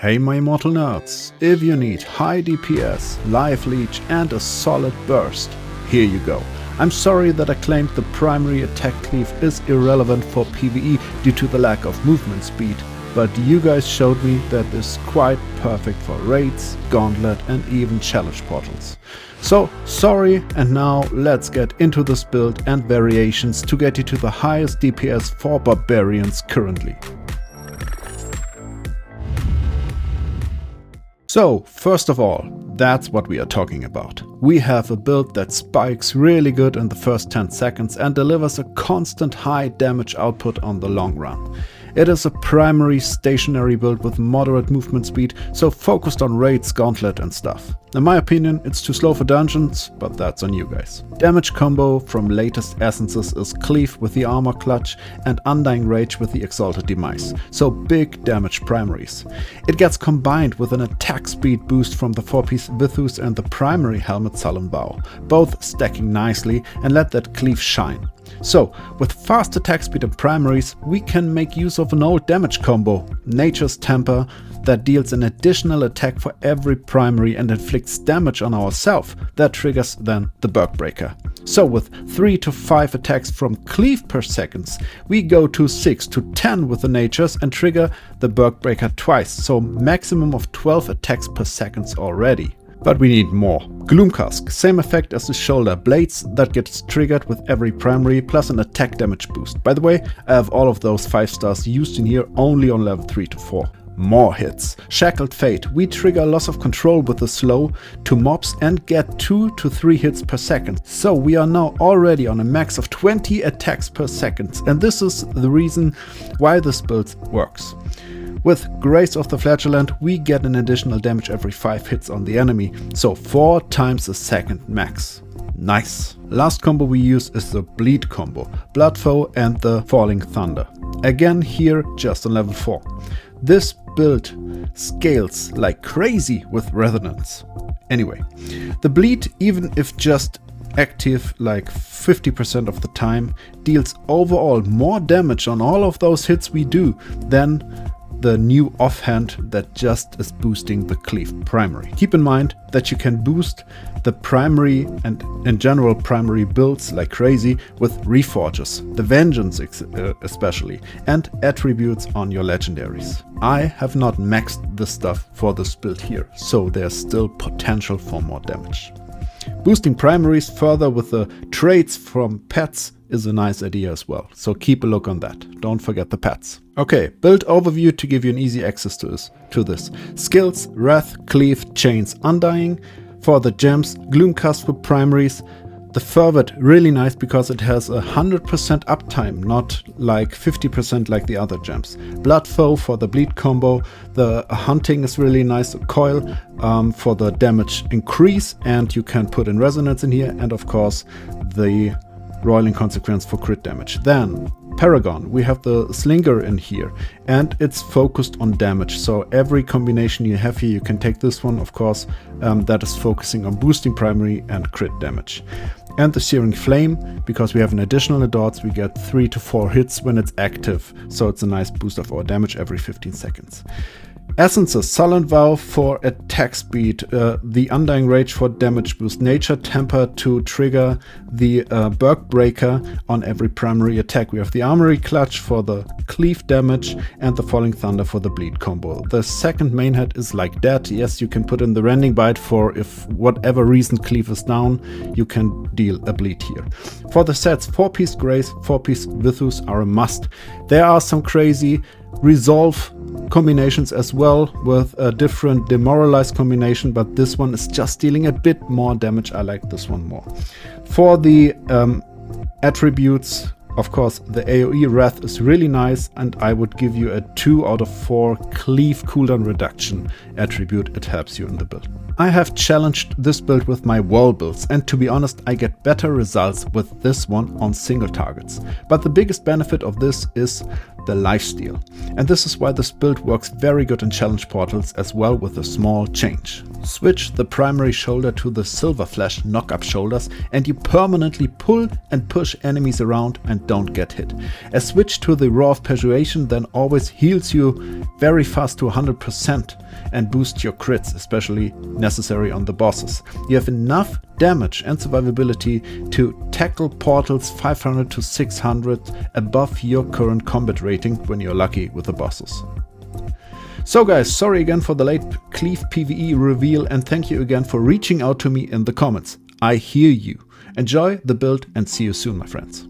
Hey my Immortal Nerds, if you need high DPS, live leech and a solid burst, here you go. I'm sorry that I claimed the primary attack cleave is irrelevant for PvE due to the lack of movement speed, but you guys showed me that this is quite perfect for raids, Gauntlet and even challenge portals. So sorry, and now let's get into this build and variations to get you to the highest DPS for barbarians currently. So, first of all, that's what we are talking about. We have a build that spikes really good in the first 10 seconds and delivers a constant high damage output on the long run. It is a primary stationary build with moderate movement speed, so focused on raids, Gauntlet and stuff. In my opinion, it's too slow for dungeons, but that's on you guys. Damage combo from latest essences is Cleave with the armor clutch and Undying Rage with the exalted demise, so big damage primaries. It gets combined with an attack speed boost from the 4-piece Vithus and the primary helmet Sullen Vow, both stacking nicely and let that Cleave shine. So, with fast attack speed and primaries, we can make use of an old damage combo, Nature's Temper, that deals an additional attack for every primary and inflicts damage on ourselves. That triggers then the Berg Breaker. So with 3 to 5 attacks from Cleave per second, we go to 6 to 10 with the Natures and trigger the Berg Breaker twice, so maximum of 12 attacks per second already. But we need more. Gloomcask, same effect as the shoulder blades that gets triggered with every primary plus an attack damage boost. By the way, I have all of those 5 stars used in here only on level 3 to 4. More hits. Shackled Fate, we trigger loss of control with the slow to mobs and get 2 to 3 hits per second. So we are now already on a max of 20 attacks per second, and this is the reason why this build works. With Grace of the Flagellant, we get an additional damage every 5 hits on the enemy, so 4 times a second max. Nice. Last combo we use is the Bleed combo, Bloodfoe and the Falling Thunder. Again here just on level 4. This build scales like crazy with Resonance. Anyway, the Bleed, even if just active like 50% of the time, deals overall more damage on all of those hits we do than the new offhand that just is boosting the Cleave primary. Keep in mind that you can boost the primary and in general primary builds like crazy with Reforges, the Vengeance especially, and attributes on your legendaries. I have not maxed this stuff for this build here, so there's still potential for more damage. Boosting primaries further with the traits from pets is a nice idea as well, so keep a look on that. Don't forget the pets. Okay, build overview to give you an easy access to this. Skills, Wrath, Cleave, Chains, Undying. For the gems, Gloomcast for primaries. The Fervent, really nice because it has 100% uptime, not like 50% like the other gems. Bloodfoe for the Bleed combo. The Hunting is really nice. Coil for the damage increase, and you can put in Resonance in here, and of course the Roiling Consequence for crit damage. Then Paragon, we have the Slinger in here, and it's focused on damage, so every combination you have here, you can take this one, of course, that is focusing on boosting primary and crit damage. And the Searing Flame, because we have an additional dots, we get 3 to 4 hits when it's active, so it's a nice boost of our damage every 15 seconds. Essences, Sullen Vow for attack speed, the Undying Rage for damage boost, Nature Temper to trigger the Berg Breaker on every primary attack. We have the Armory Clutch for the Cleave damage and the Falling Thunder for the Bleed combo. The second main head is like that. Yes, you can put in the Rending Bite for if whatever reason Cleave is down, you can deal a Bleed here. For the sets, 4-piece Grace, 4-piece Vithus are a must. There are some crazy Resolve combinations as well with a different Demoralized combination, but this one is just dealing a bit more damage. I like this one more. For the attributes, of course, the AoE Wrath is really nice, and I would give you a 2 out of 4 Cleave cooldown reduction attribute. It helps you in the build. I have challenged this build with my wall builds, and to be honest, I get better results with this one on single targets. But the biggest benefit of this is the lifesteal, and this is why this build works very good in challenge portals as well with a small change. Switch the primary shoulder to the Silver Flash knock-up shoulders and you permanently pull and push enemies around and and don't get hit. A switch to the Roar of Persuasion then always heals you very fast to 100% and boosts your crits, especially necessary on the bosses. You have enough damage and survivability to tackle portals 500 to 600 above your current combat rating when you're lucky with the bosses. So guys, sorry again for the late Cleave PvE reveal, and thank you again for reaching out to me in the comments. I hear you. Enjoy the build and see you soon, my friends.